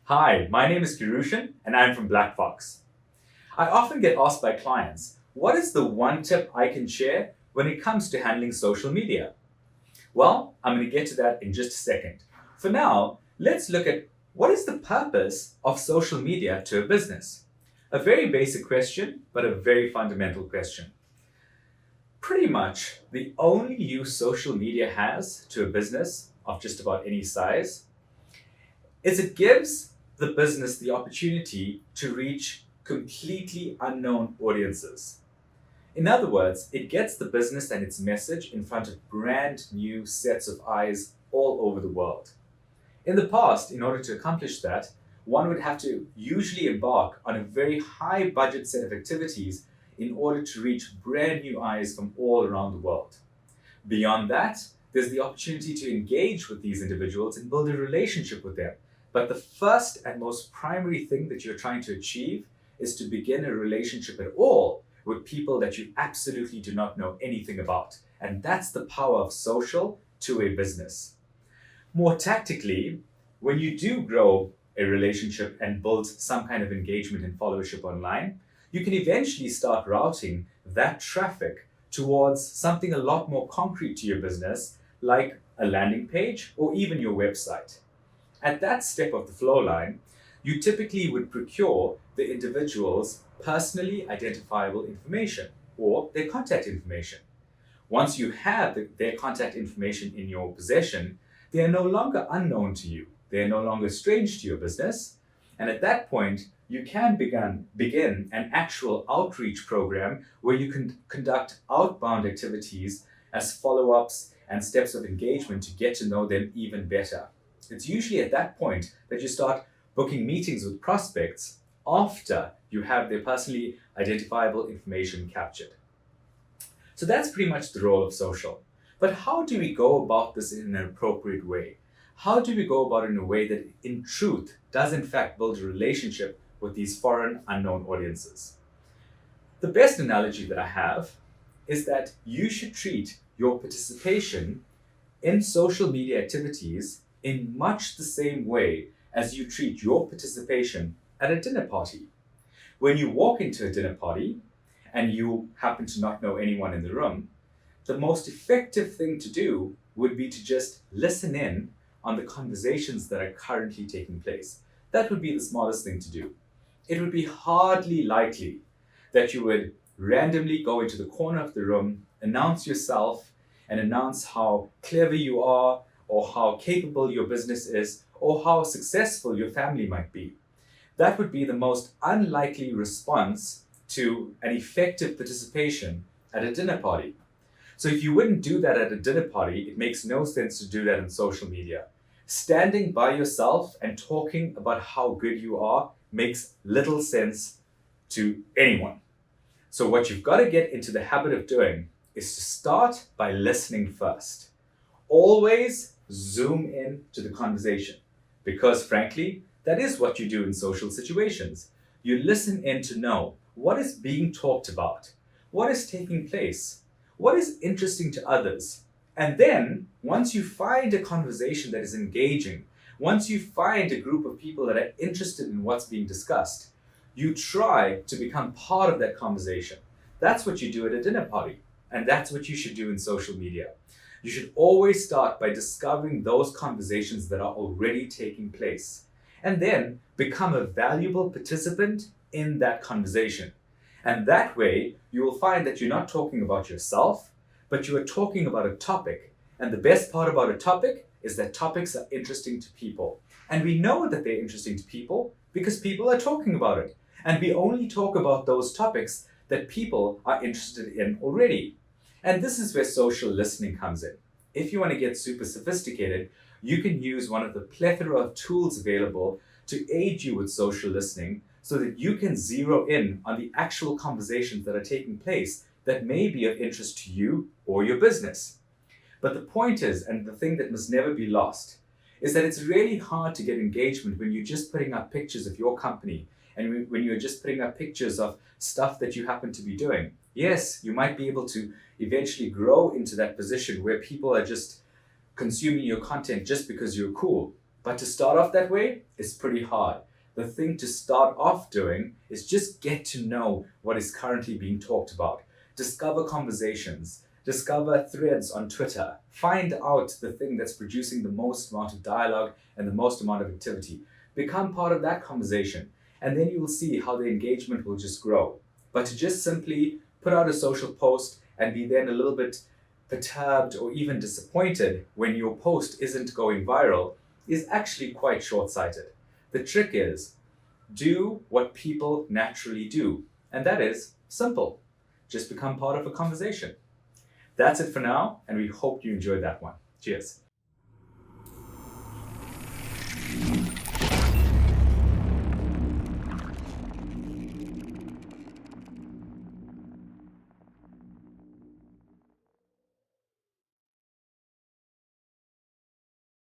Hi, my name is Kirushan and I'm from Black Fox. I often get asked by clients, what is the one tip I can share when it comes to handling social media? Well, I'm going to get to that in just a second. For now, let's look at what is the purpose of social media to a business? A very basic question, but a very fundamental question. Pretty much the only use social media has to a business of just about any size is it gives the business the opportunity to reach completely unknown audiences. In other words, it gets the business and its message in front of brand new sets of eyes all over the world. In the past, in order to accomplish that, one would have to usually embark on a very high budget set of activities in order to reach brand new eyes from all around the world. Beyond that, there's the opportunity to engage with these individuals and build a relationship with them. But the first and most primary thing that you're trying to achieve is to begin a relationship at all with people that you absolutely do not know anything about. And that's the power of social to a business. More tactically, when you do grow a relationship and build some kind of engagement and followership online, you can eventually start routing that traffic towards something a lot more concrete to your business, like a landing page or even your website. At that step of the flow line, you typically would procure the individual's personally identifiable information or their contact information. Once you have their contact information in your possession, they are no longer unknown to you. They are no longer strange to your business. And at that point, you can begin an actual outreach program where you can conduct outbound activities as follow ups and steps of engagement to get to know them even better. It's usually at that point that you start booking meetings with prospects after you have their personally identifiable information captured. So that's pretty much the role of social. But how do we go about this in an appropriate way? How do we go about it in a way that, in truth, does in fact build a relationship with these foreign unknown audiences? The best analogy that I have is that you should treat your participation in social media activities in much the same way as you treat your participation at a dinner party. When you walk into a dinner party and you happen to not know anyone in the room, the most effective thing to do would be to just listen in on the conversations that are currently taking place. That would be the smartest thing to do. It would be hardly likely that you would randomly go into the corner of the room, announce yourself, and announce how clever you are, or how capable your business is, or how successful your family might be. That would be the most unlikely response to an effective participation at a dinner party. So if you wouldn't do that at a dinner party, it makes no sense to do that on social media. Standing by yourself and talking about how good you are makes little sense to anyone. So what you've got to get into the habit of doing is to start by listening first. Always zoom in to the conversation because frankly, that is what you do in social situations. You listen in to know what is being talked about, what is taking place, what is interesting to others. And then once you find a conversation that is engaging, once you find a group of people that are interested in what's being discussed, you try to become part of that conversation. That's what you do at a dinner party. And that's what you should do in social media. You should always start by discovering those conversations that are already taking place, and then become a valuable participant in that conversation. And that way, you will find that you're not talking about yourself, but you are talking about a topic. And the best part about a topic is that topics are interesting to people. And we know that they're interesting to people because people are talking about it. And we only talk about those topics that people are interested in already. And this is where social listening comes in. If you want to get super sophisticated, you can use one of the plethora of tools available to aid you with social listening so that you can zero in on the actual conversations that are taking place that may be of interest to you or your business. But the point is, and the thing that must never be lost, is that it's really hard to get engagement when you're just putting up pictures of your company and when you're just putting up pictures of stuff that you happen to be doing. Yes, you might be able to eventually grow into that position where people are just consuming your content just because you're cool. But to start off that way is pretty hard. The thing to start off doing is just get to know what is currently being talked about. Discover conversations, discover threads on Twitter, find out the thing that's producing the most amount of dialogue and the most amount of activity. Become part of that conversation, and then you will see how the engagement will just grow. But to just simply put out a social post and be then a little bit perturbed or even disappointed when your post isn't going viral is actually quite short-sighted. The trick is, do what people naturally do, and that is simple. Just become part of a conversation. That's it for now, and we hope you enjoyed that one. Cheers.